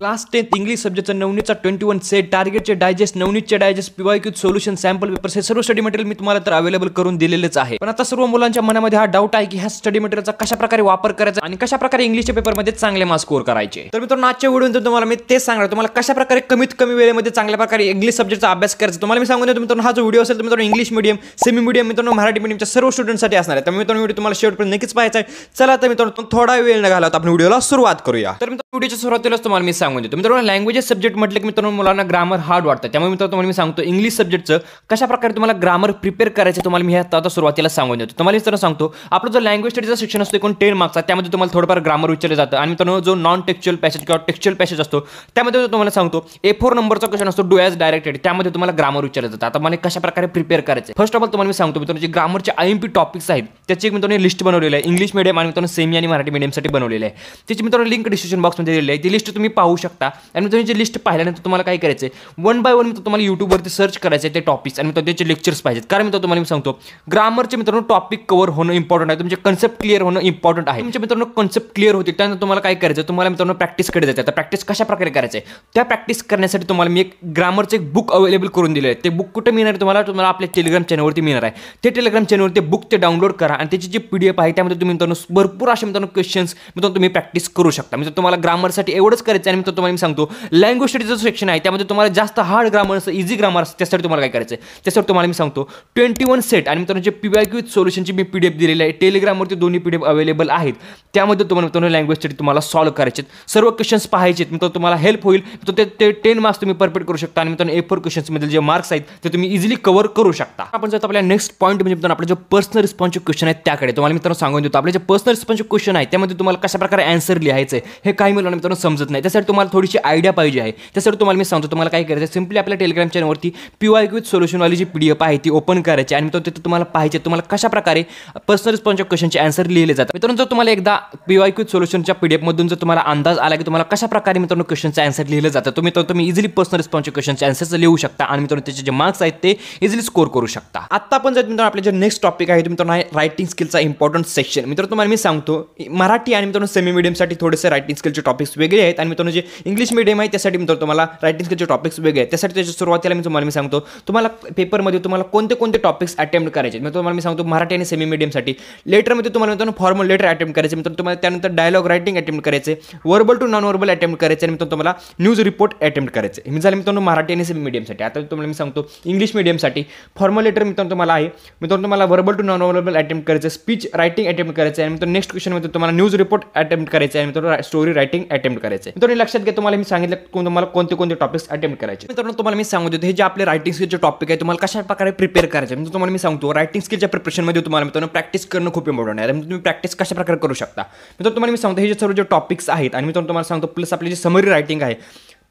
Class 10 English सब्जेक्टचा 9चा 21 set, टार्गेटचे डायजेस्ट, 9चे digest, PYQ solution, sample papers, हे सर्व स्टडी मटेरियल मी तुम्हाला तर अवेलेबल करून दिलेलेच आहे. पण आता सर्व मुलांच्या मनामध्ये हा डाऊट आहे की ह्या स्टडी मटेरियलचा कशा प्रकारे वापर करायचा आणि कशा प्रकारे इंग्लिशच्या पेपरमध्ये चांगले मार्क्स स्कोर करायचे. तर मित्रांनो, आजच्या व्हिडिओमध्ये तुम्हाला मी तेच सांगणार, तुम्हाला कशा प्रकारे कमीत कमी वेळेमध्ये चांगल्या प्रकारे इंग्लिश सब्जेक्टचा अभ्यास करायचा. तुम्हाला मी सांगून देतो मित्रांनो, हा जो व्हिडिओ असेल तर मित्रांनो इंग्लिश मीडियम, सेमी मीडियम, मित्रांनो मराठी मीडियमच्या सर्व स्टुडंटसाठी असणार आहे. त्यामुळे मित्रांनो व्हिडिओ तुम्हाला शेवटपर्यंत नक्कीच पाहायचा आहे. चला तर मित्रांनो, थोडा वेळ न घालवता आपण व्हिडिओला सुरुवात करूया. तर मित्रांनो, व्हिडिओच्या सुरुवातीलाच तुम्हाला मी सांगून देतो मित्रांनो, लँग्वेजेस सब्जेक्ट म्हटलं की मित्रांनो मुलांना ग्रामर हार्ड वाटतं. त्यामुळे मित्रांनो तुम्हाला मी सांगतो इंग्लिश सब्जेक्टचं कशा प्रकारे तुम्हाला ग्रामर प्रिपेअर करायचं तुम्हाला मी आता सुरुवातीला सांगून देतो. तुम्हाला मित्रांनो सांगतो, आपला जो लँग्वेज स्टडीचा सेक्शन असतो एकूण 10 मार्क्सचा, त्यामध्ये तुम्हाला थोडंफार ग्रामर विचारलं जातं. आणि मित्रांनो, जो नॉन टेक्स्च्युअल पॅसेज किंवा टेक्स्च्युअल पॅसेज असतो त्यामध्ये तुम्हाला सांगतो A4 नंबरचा क्वेश्चन असतो डू ॲज डायरेक्टेड, त्यामध्ये तुम्हाला ग्रामर विचारलं जातं. आता मला कशा प्रकारे प्रिपेअर करायचं. फर्स्ट ऑफ ऑल तुम्हाला मी सांगतो मित्रांनो, जे ग्रामरचे IMP टॉपिक्स आहेत त्याची एक मित्रांनो लिस्ट बनवलेली आहे. इंग्लिश मीडियम आणि मित्रांनो सेमी आणि मराठी मीडियमसाठी बनवलेली आहे. त्याची मित्रांनो लिंक डिस्क्रिप्शन बॉक्समध्ये दिलेली आहे. ती लिस्ट तुम्ही पाहू शकता. आणि मित्रांनो, जी लिस्ट पाहिल्यानंतर तुम्हाला काय करायचं आहे, वन बाय वन तुम्हाला यूट्यूबवरती सर्च करायचं आहे ते टॉपिक्स आणि मित्रांनो त्याचे लेक्चर्स पाहिजेत. कारण मित्रांनो तुम्हाला मी सांगतो, ग्रामरचे मित्रांनो टॉपिक कव्हर होणं इम्पॉर्टंट आहे. तुमचे कन्सेप्ट क्लिअर होणं इम्पॉर्टंट आहे. तुमचे मित्रांनो कन्सेप्ट क्लिअर होतील त्यानंतर तुम्हाला काय करायचं, तुम्हाला मित्रांनो प्रॅक्टिसकडे जायचं. आता प्रॅक्टिस कशा प्रकारे करायचं आहे, त्या प्रॅक्टिस करण्यासाठी तुम्हाला मी एक ग्रामरचं एक बुक अवेलेबल करून दिलं आहे. ते बुक कुठे मिळणार आहे तुम्हाला आपल्या टेलिग्राम चॅनलवरती मिळणार आहे. ते टेलिग्राम चॅनलवरती बुक ते डाउनलोड करा आणि त्याची जी PDF आहे त्यामध्ये तुम्ही मित्रांनो भरपूर असे मित्रांनो क्वेश्चन्स मित्रांनो तुम्ही प्रॅक्टिस करू शकता. म्हणजे तुम्हाला ग्रामरसाठी एवढंच करायचं आणि मित्रांनो तुम्हाला मी सांगतो, लँग्वेज स्टडीचं सेक्शन आहे त्यामध्ये तुम्हाला जास्त हार्ड ग्रामर असतं, इझी ग्रामर असतं. त्यासाठी तुम्हाला काय करायचं आहे, त्यासाठी तुम्हाला मी सांगतो 21 सेट आणि मित्रांनो जे पीवायक्यू सोल्युशनची मी PDF दिलेली आहे. टेलिग्रामवरती दोन्ही PDF अवेलेबल आहेत. त्यामध्ये तुम्हाला मित्रांनो लँग्वेज स्टडी तुम्हाला सॉल्व्ह करायचे, सर्व क्वेश्चन्स पाहायचे. मित्रांनो तुम्हाला हेल्प होईल. ते 10 मार्क्स तुम्ही परफेक्ट करू शकता आणि मित्रांनो A4 क्वेश्चन्समधील जे मार्क्स आहेत ते तुम्ही इझिली कव्हर करू शकता. आपण जर आपल्या नेक्स्ट पॉईंट म्हणजे मित्रांनो आपले जे पर्सनल रिस्पॉन्सिव्ह क्वेश्चन आहेत त्याकडे तुम्हाला मित्रांनो सांगून देतो. आपले जे पर्सनल रिस्पॉन्सिव्ह क्वेश्चन आहे त्यामध्ये तुम्हाला कशा प्रकारे आन्सर लिहायचं हे काही मुलांना मित्रांनो समजत नाही. त्यासाठी तुम्हाला थोडीशी आयडिया पाहिजे आहे. त्यासाठी तुम्हाला मी सांगतो, तुम्हाला काय करायचं, सिम्पली आपल्या टेलिग्राम चॅनलवरती पीवायक्यू सोल्युशनवाली जी PDF आहे ती ओपन करायची आणि मित्रांनो तिथे तुम्हाला पाहिजे तुम्हाला कशा प्रकारे पर्सनल रिस्पॉन्सिव्ह क्वेश्चनचे आन्सर लिहिले जातात. मित्रांनो जर तुम्हाला एकदा पीवायक्यू सोल्युशनच्या PDF मधून जर तुम्हाला अंदाज आला की तुम्हाला कशा प्रकारे मित्रांनो क्वेश्चनचे आन्सर लिहिले जातात, तुम्ही इझिली पर्सनल रिस्पॉन्सिव्ह क्वेश्चनचे आन्सर्स लिहू शकता आणि मित्रांनो त्याचे जे मार्क्स आहेत ते इझिली स्कोर करू शकता. आता आपण जर मित्रांनो आपले जे नेक्स्ट टॉपिक आहे मित्रांनो रायटिंग स्किलचा इम्पॉर्टंट सेक्शन. मित्रांनो तुम्हाला मी सांगतो, मराठी आणि मित्रांनो सेमी मीडियमसाठी थोडेसे रायटिंग स्किलचे टॉपिक्स वेगळे आहेत आणि मित्रांनो जे इंग्लिश मीडियम आहे त्यासाठी मित्रांनो तुम्हाला रायटिंग स्किलचे टॉपिक्स वेगळे आहेत. त्यासाठी त्याच्या सुरुवातीला मी सांगतो तुम्हाला पेपरमध्ये तुम्हाला कोणते टॉपिक्स अटेम्प्ट करायचे. मी तुम्हाला सांगतो मराठी आणि सेमी मीडियमसाठी लेटरमध्ये तुम्हाला मित्रांनो फॉर्मल लेटर अटेम्प्ट करायचे. मित्रांनो तुम्हाला त्यानंतर डायलॉग रायटिंग अटेम्प्ट करायचे, verbal to non verbal attempt करायचे आणि मित्रांनो तुम्हाला न्यूज रिपोर्ट अटेम्प्ट करायचे. हे झाले मित्रांनो मराठी आणि सेमी मीडियमसाठी. आता तुम्हाला मी सांगतो इंग्लिश मीडियमसाठी फॉर्मल लेटर मित्रांनो तुम्हाला आहे. मित्रांनो तुम्हाला verbal to non verbal attempt करायचं, स्पीच रायटिंग अटेम्प्ट करायचं आणि मित्रांनो नेक्स्ट क्वेश्चनमध्ये तुम्हाला न्यूज रिपोर्ट अटेम्प्ट करायचे आणि मित्रांनो स्टोरी रायटिंग अटेम्प्ट करायचे. मित्रांनो लक्षात घ्या, तुम्हाला मी सांगितलं तुम्हाला कोणते टॉपिक्स अटेम्प्ट करायचे. मित्रांनो तुम्हाला मी सांगू देतो, हे जे आपले रायटिंग स्किलचे टॉपिक आहे तुम्हाला कशा प्रकारे प्रिपेअर करायचे. म्हणजे तुम्हाला मी सांगतो रायटिंग स्किलच्या प्रिपरेशनमध्ये तुम्हाला मित्रांनो प्रॅक्टिस करणं खूप इम्पॉर्टंट आहे. तुम्ही प्रॅक्टिस कशा प्रकारे करू शकता. मित्रांनो तुम्हाला मी सांगतो हे जे सर्व जे टॉपिक्स आहेत आणि मित्रांनो तुम्हाला सांगतो प्लस आपली जी समरी रायटिंग आहे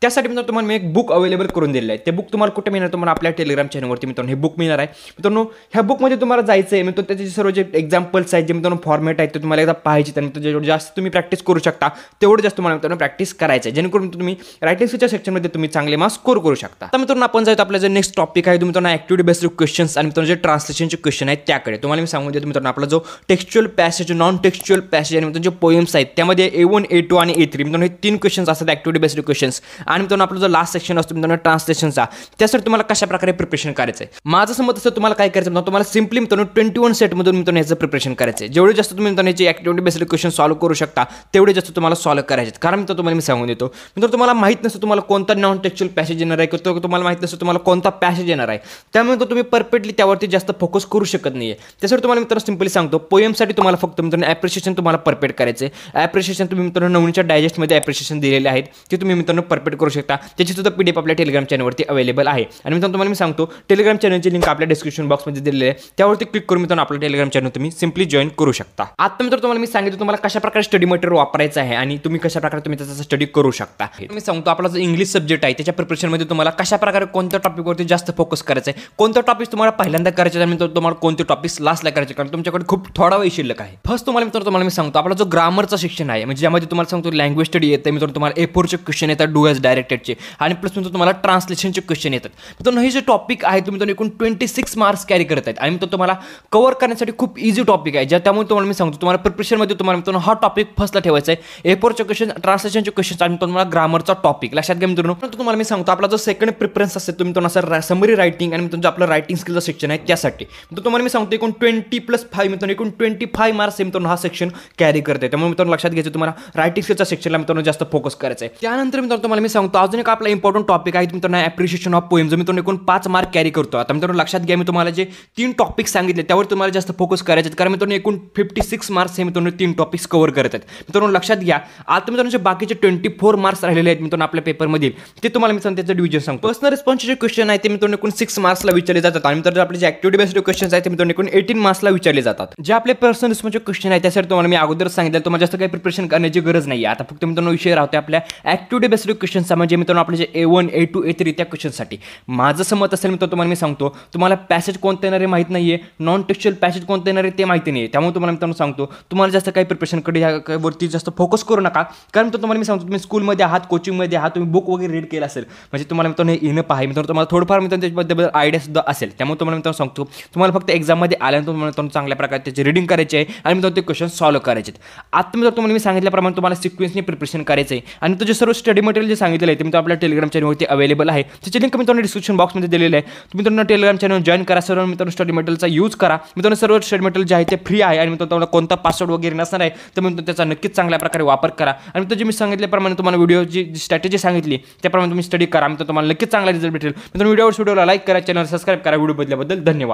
त्यासाठी मित्रांनो तुम्हाला मी एक बुक अवेलेबल करून दिलेलं आहे. ते बुक तुम्हाला कुठे मिळणार, तुम्हाला आपल्या टेलिग्राम चॅनलवरती मित्रांनो हे बुक मिळणार आहे. मित्रांनो ह्या बुकमध्ये तुम्हाला जायचं आहे. मित्रांनो त्याचे सर्व जे एक्झाम्पल्स आहेत जे मित्रांनो फॉर्मॅट आहेत ते तुम्हाला एकदा पाहिजे आणि जेवढं जास्त तुम्ही प्रॅक्टिस करू शकता तेवढं जास्त तुम्हाला मित्रांनो प्रॅक्टिस करायचं आहे, जेणेकरून तुम्ही रायटिंग स्किलच्या सेक्शनमध्ये तुम्ही चांगले मार्क्स स्कोर करू शकता. तर मित्रांनो आपण जायचं आपला जे नेक्स्ट टॉपिक आहे मित्रांनो ॲक्टिव्हिटी बेस्ड क्वेश्चन्स आणि मित्रांनो जे ट्रान्सलेशनचे क्वेश्चन आहेत त्याकडे तुम्हाला मी सांगून देतो. मित्रांनो आपला जो textual passage, non textual passage आणि मित्रांनो जे पोएम्स आहेत त्यामध्ये A1, A2 आणि A3 मित्रांनो हे 3 क्वेश्चन्स असतात ॲक्टिव्हिटी बेस्ड क्वेश्चन्स. आणि मित्रांनो आपला जो लास्ट सेक्शन असतो मित्रांनो ट्रान्सलेशनचा, त्यासाठी तुम्हाला कशा प्रकारे प्रिपरेशन करायचं आहे. माझं समज असतं तुम्हाला काय करायचं मित्रांनो, तुम्हाला सिम्पली मित्रांनो 21 सेटमधून मित्रांनो याचं प्रिपरेशन करायचं आहे. जेवढे जास्त तुम्ही मित्रांनो याची ॲक्टिव्हिटी बेस्ड क्वेश्चन सॉल्व्ह करू शकता तेवढे जास्त तुम्हाला सॉल्व्ह करायचे. कारण मित्रांनो तुम्हाला मी सांगून देतो, मित्रांनो तुम्हाला माहित नसतं तुम्हाला कोणता नॉन टेक्स्च्युअल पॅसेज येणार आहे किंवा तुम्हाला माहित नसतं तुम्हाला कोणता पॅसेज येणार आहे. त्यामुळे तुम्ही परफेक्टली त्यावरती जास्त फोकस करू शकत नाही. त्यासाठी तुम्हाला मित्रांनो सिम्पली सांगतो पोएमसाठी तुम्हाला फक्त मित्रांनो ॲप्रिशिएशन तुम्हाला परफेक्ट करायचे. ॲप्रिशिएशन तुम्ही मित्रांनो 9च्या डायजेस्टमध्ये ॲप्रिशिएशन दिलेले आहेत ते तुम्ही मित्रांनो परफेक्ट करू शकता. त्याची सुद्धा PDF आपल्या टेलिग्राम चॅनलवरती अवेलेबल आहे. आणि मित्रांनो तुम्हाला मी सांगतो टेलिग्राम चॅनलची लिंक आपल्या डिस्क्रिप्शन बॉक्समध्ये दिलेली आहे, त्यावरती क्लिक करून मित्रांनो आपल्या टेलिग्राम चॅनल तुम्ही सिम्पली जॉईन करू शकता. आता मित्रांनो तुम्हाला मी सांगितलं तुम्हाला कशा प्रकारे स्टडी मटेरियल वापरायचं आहे आणि तुम्ही कशा प्रकारे तुम्ही त्याचा स्टडी करू शकता. मी सांगतो आपला जो इंग्लिश सब्जेक्ट आहे त्याच्या प्रिपरेशनमध्ये तुम्हाला कशा प्रकारे कोणत्या टॉपिकवरती जास्त फोकस करायचं आहे, कोणत्या टॉपिक तुम्हाला पहिल्यांदा करायचे आणि मित्रांनो तुम्हाला कोणते टॉपिक्स लास्टला करायचे, कारण तुमच्याकडे खूप थोडा वेळ शिल्लक आहे. फर्स्ट तुम्हाला मी सांगतो आपला जो ग्रामरचा सेक्शन आहे म्हणजे ज्यामध्ये तुम्हाला सांगतो लँग्वेज स्टडी येते मित्रांनो तुम्हाला A4चे क्वेश्चन येतात डू ॲज डायरेक्टेडचे आणि प्लस मित्रांनो तुम्हाला ट्रान्सलेशनचे क्वेश्चन येतात. मित्रांनो हे जे टॉपिक आहे तुम्ही एकूण 26 मार्क्स कॅरी करत आहेत आणि मित्रांनो तुम्हाला कव्हर करण्यासाठी खूप इझी टॉपिक आहे, त्यामुळे तुम्हाला मी सांगतो तुम्हाला प्रिपरेशनमध्ये तुम्हाला मित्रांनो हा टॉपिक फर्स्टला ठेवायचा आहे. A4चे क्वेश्चन, ट्रान्सलेशनचे क्वेश्चन आणि तुम्हाला ग्रामरचा टॉपिक लक्षात घ्या मित्रांनो. तुम्हाला मी सांगतो आपला जो सेकंड प्रिफरन्स असेल तुम्ही तुम्हाला समरी रायटिंग आणि मित्रांनो आपलं रायटिंग स्किलचं सेक्शन आहे त्यासाठी तुम्हाला मी सांगतो एकूण 20+5 मित्रांनो एकूण 25 मार्क्स मित्रांनो हा सेक्शन कॅरी करते. त्यामुळे मित्रांनो लक्षात घ्यायचं तुम्हाला रायटिंग स्किलच्या सेक्शनला मित्रांनो जास्त फोकस करायचं आहे. त्यानंतर मित्रांनो तुम्हाला मी सांगतो अजून एक आपला इम्पॉर्टंट टॉपिक आहे मित्रांनो ॲप्रिशिएशन ऑफ पोएम, जो मित्रांनो एकूण 5 मार्क कॅरी करतो. आता मित्रांनो लक्षात घ्या मी तुम्हाला जे 3 टॉपिक सांगितले त्यावर तुम्हाला जास्त फोकस करायचे आहेत, कारण मित्रांनो एकूण 56 मार्क्स हे मित्रांनो 3 टॉपिक्स कव्हर करत आहेत. मित्रांनो लक्षात घ्या आता मित्रांनो जे बाकीचे 24 मार्क्स राहिलेले आहेत मित्रांनो आपल्या पेपरमधील ते तुम्हाला मित्रांनो त्याचं डिव्हिजन सांगतो. पर्सनल रिस्पॉन्सचे जे क्वेश्चन आहे ते मित्रांनो एकूण 6 मार्क्सला विचारले जातात आणि मित्रांनो आपले जे ॲक्टिव्हिटी बेस्ड क्वेश्चन्स आहेत ते मित्रांनो एकूण 18 मार्क्सला विचारले जातात. जे आपले पर्सनल रिस्पॉन्सचे क्वेश्चन आहे त्यासाठी तुम्हाला मी अगोदर सांगितलं तुम्हाला जास्त काही प्रिपरेशन करण्याची गरज नाही आहे. आता फक्त मित्रांनो विषय राहतो आपल्या ॲक्टिव्हिटी बेस्ड क्वेश्चनचा, म्हणजे मित्रांनो आपले जे A1, A2, A3 त्या क्वेश्चनसाठी माझं समत असेल मित्रांनो तुम्हाला मी सांगतो तुम्हाला पॅसेज कोणते येणारे माहीत नाही आहे, नॉन टेक्स्च्युअल पॅसेज कोणते येणारे ते माहिती नाही आहे. त्यामुळे तुम्हाला मित्रांनो सांगतो तुम्हाला जास्त काही प्रिपरेशनकडे ह्यावरती जास्त फोकस करू नका, कारण तुम्हाला मी सांगतो तुम्ही स्कूलमध्ये आहात, कोचिंगमध्ये आहात, तुम्ही बुक वगैरे रीड केलं असेल म्हणजे तुम्हाला मित्रांनो हे येणं पाहिजे. मित्रांनो तुम्हाला थोडंफार मित्रांनो त्याच्याबद्दल आयडिया सुद्धा असेल. त्यामुळे तुम्हाला मित्रांनो सांगतो तुम्हाला फक्त एक्झाममध्ये आल्यानंतर तुम्हाला मित्रांनो चांगल्या प्रकारे त्याची रीडिंग करायची आहे आणि मित्रांनो ते क्वेश्चन सॉल्व्ह करायचे आहेत. आता मित्रांनो तुम्हाला मी सांगितल्याप्रमाणे तुम्हाला सिक्वेन्सने प्रिपरेशन करायचं आहे आणि तुझे सर्व स्टडी मटेरियल जे सांगितलं आहे ते मित्रांनो आपल्या टेलिग्राम चॅनलवरती अवेलेबल आहे. त्याची लिंक मित्रांनो डिस्क्रिप्शन बॉक्समध्ये दिलेलं आहे. तुम्ही मित्रांनो टेलिग्राम चॅनल जॉईन करा, सर्व मित्रांनो स्टडी मटेरियलचा यूज करा. मित्रांनो सर्व स्टडी मटेरियल जे आहे ते फ्री आहे आणि मित्रांनो तुम्हाला कोणता पासवर्ड वगैरे नसणार आहे, तर मित्रांनो त्याचा नक्कीच चांगल्या प्रकारे वापर करा आणि मित्रांनो जे मी सांगितल्याप्रमाणे तुम्हाला व्हिडिओची स्ट्रॅटेजी सांगितली त्याप्रमाणे तुम्ही स्टडी करा. मित्रांनो तुम्हाला नक्कीच चांगला रिझल्ट भेटेल. मित्रांनो व्हिडिओला लाईक करा, चॅनल सबस्क्राईब करा. व्हिडिओ बदल्याबद्दल धन्यवाद.